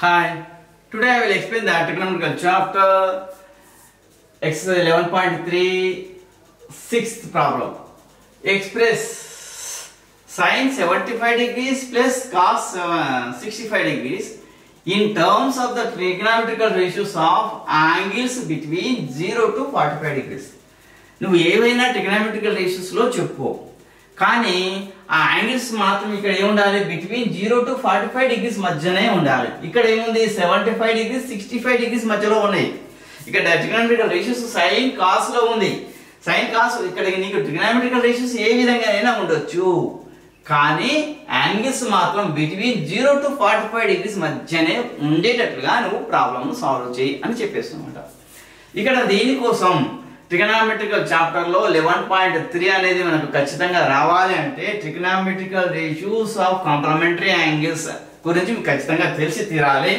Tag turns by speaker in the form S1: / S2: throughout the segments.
S1: Hi, today I will explain the trigonometrical chapter exercise 11.3 sixth problem. Express sin 75 degrees plus cos 65 degrees in terms of the trigonometrical ratios of angles between 0 to 45 degrees. నువ్వు ఏవైనా trigonometrical ratios లో చెప్పు కానీ ఆ angles మాత్రం ఇక్కడ ఏ ఉండాలి between 0 to 45 degrees మధ్యనే ఉండాలి. ఇక్కడ ఏముంది 75 డిగ్రీస్ 65 డిగ్రీస్ మధ్యలో ఉన్నాయి. ఇక్కడ ట్రిగోనోమెట్రికల్ రేషియోస్ sin cos లో ఉంది. sin cos ఇక్కడ నీకు ట్రిగోనోమెట్రికల్ రేషియోస్ ఏ విధంగా అయినా ఉండొచ్చు కానీ యాంగిల్స్ మాత్రం బిట్వీన్ 0 to 45 డిగ్రీస్ మధ్యనే ఉండేటట్లుగా నువ్వు ప్రాబ్లమ్ సాల్వ్ చేయి అని చెప్పేస్తున్నమాట. ఇక్కడ దీనికోసం ట్రిగోనోమెట్రికల్ చాప్టర్ లో 11.3 అనేది మనకు ఖచ్చితంగా రావాలి అంటే ట్రిగోనోమెట్రికల్ రేషియోస్ ఆఫ్ కాంప్లిమెంటరీ యాంగిల్స్ గురించి మీకు ఖచ్చితంగా తెలిసి తీరాలి.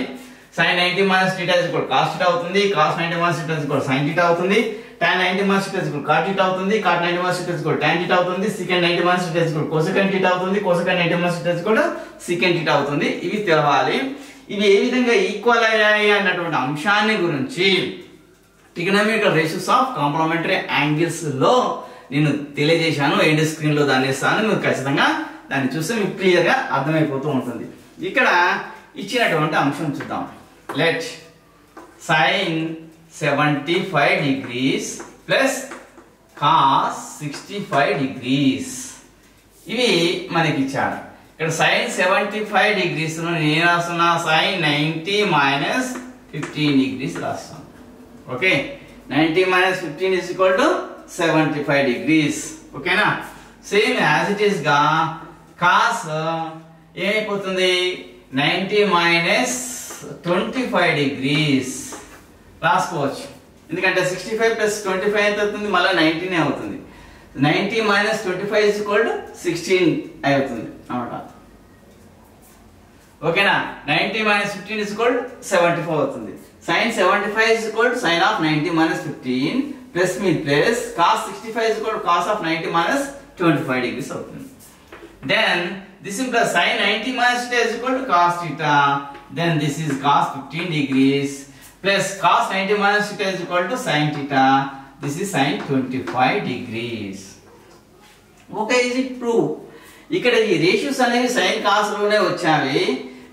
S1: sin 90 minus theta is equal to cos theta అవుతుంది, cos 90 minus theta is equal to sin theta అవుతుంది, tan 90 minus theta is equal to cot theta అవుతుంది, cot 90 minus theta is equal to tan theta అవుతుంది, secant 90 minus theta is equal to cosecant theta అవుతుంది, cosecant 90 minus theta is equal to secant theta అవుతుంది. ఇవి తెలవాలి. ఇవి ఏ విధంగా equal అయ్యాయి అన్నటువంటి అంశాన్ని గురించి ట్రిగోనోమెట్రికల్ రేషియోస్ ఆఫ్ కాంప్లిమెంటరీ యాంగిల్స్ లో నేను తెలియజేశాను. ఎండ్ స్క్రీన్ లో దాన్ని ఇస్తాను, మీరు ఖచ్చితంగా దాన్ని చూస్తే మీకు క్లియర్ గా అర్థమైపోతూ ఉంటుంది. ఇక్కడ ఇచ్చినటువంటి అంశం చూద్దాం. Let sin 75 degrees plus cos 65 degrees ఇవి మనకి ఇచ్చారు. ఇక్కడ sin 75 degrees నేను రాస్తున్నా sin 90 minus 15 degrees రాస్తాను. Okay 90 minus 15 is equal to 75 degrees. ఓకేనా? సేమ్ యాజ్ ఇట్ ఈస్ గా cos ఏమైపోతుంది 90 minus 25 degrees రాసుకోవచ్చు. ఎందుకంటే 65 plus 25 ఎంత అవుతుంది, మళ్ళీ 19 అవుతుంది. 90 minus 25 is equal to 16 అవుతుంది అన్నమాట. ఓకేనా? 90 minus 15 is equal to 74 అవుతుంది. sin 75 is equal to sin of 90 minus 15 plus me plus cos 65 is equal to cos of 90 minus 25 degrees అవుతుంది. Then this implies sin 90 minus theta is equal to cos theta. Then this is cos 15 degrees plus cos 90 minus theta is equal to sin theta. This is sin 25 degrees. Okay, is it true? ఇక్కడ ఈ ratios అనేవి sin cos లోనే వచ్చాయి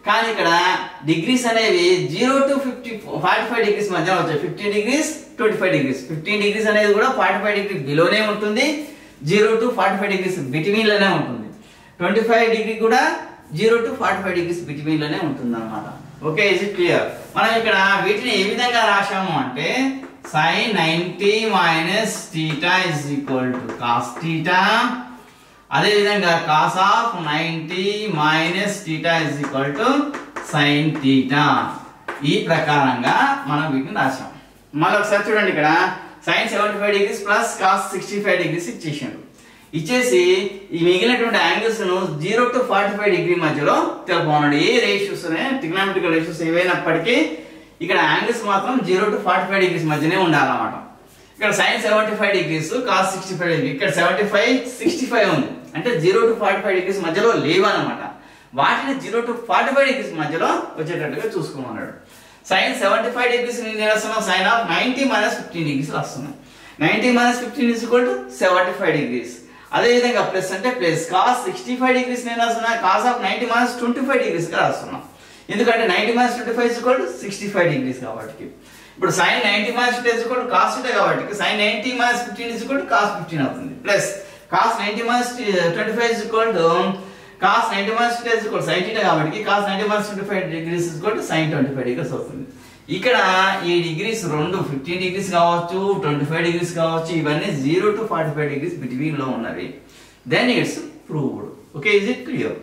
S1: కానీ ఇక్కడ degrees అనేవి 0 to 45 degrees మధ్య వచ్చాయి. 15 డిగ్రీస్ 25 డిగ్రీస్ 15 డిగ్రీస్ అనేది కూడా 45 డిగ్రీ బిలోనే ఉంటుంది, 0 to 45 డిగ్రీస్ బిట్వీన్ లోనే ఉంటుంది. 25 డిగ్రీ కూడా 0 to 45 డిగ్రీస్ బిట్వీన్ లోనే ఉంటుంది అన్నమాట. Okay, is it clear? మనం ఇక్కడ వీటిని ఏ విధంగా రాశాము అంటే sin 90 minus theta is equal to cos theta, అదే విధంగా cos of 90 minus theta is equal to sin theta. ఈ ప్రకారంగా మనం వీటిని రాశాం. మళ్ళీ ఒకసారి చూడండి, ఇక్కడ sin 75 degrees plus cos 65 degrees ఇచ్చేసాడు. ఇచ్చేసి ఈ మిగిలినటువంటి యాంగిల్స్ ను 0 to 45 డిగ్రీ మధ్యలో తెలుపుకున్నాడు. ఏ రేషియోస్ ట్రిగోనోమెట్రికల్ రేషియోస్ ఏవైనప్పటికీ ఇక్కడ యాంగిల్స్ మాత్రం 0 to 45 డిగ్రీస్ మధ్యనే ఉండాలన్నమాట. ఇక్కడ sin 75 డిగ్రీస్ cos 65 డిగ్రీ, ఇక్కడ 75 65 ఉంది అంటే 0 to 45 డిగ్రీస్ మధ్యలో లేవన్నమాట. వాటిని 0 to 45 డిగ్రీస్ మధ్యలో వచ్చేటట్టుగా చూసుకోమన్నాడు. sin 75 డిగ్రీస్ నేను రాస్తున్నాను, sin of 90 minus 15 డిగ్రీస్ రాస్తున్నాను. 90 minus 15 is equal to 75 degrees. అదే విధంగా ప్లస్ అంటే ప్లస్ cos 65 డిగ్రీస్ నేను రాస్తున్నా, cos of 90 minus 25 డిగ్రీస్ గా రాస్తున్నాను. ఎందుకంటే 90 minus 25 is equal to 65 degrees కాబట్టి ఇప్పుడు sin 90 minus 50 is equal to cos theta కాబట్టి sin 90 minus 15 is equal to cos 15 అవుతుంది. Plus cos 90 minus 25 is equal to cos 90 minus theta is equal to sin theta కాబట్టి cos 90 minus 25 degrees is equal to sin 25 degrees అవుతుంది. ఇక్కడ ఈ degrees రెండు 15 degrees కావచ్చు, 25 degrees కావచ్చు, ఇవన్నీ 0 to 45 degrees between లో ఉన్నవి. Then it's proved. Okay, is it clear?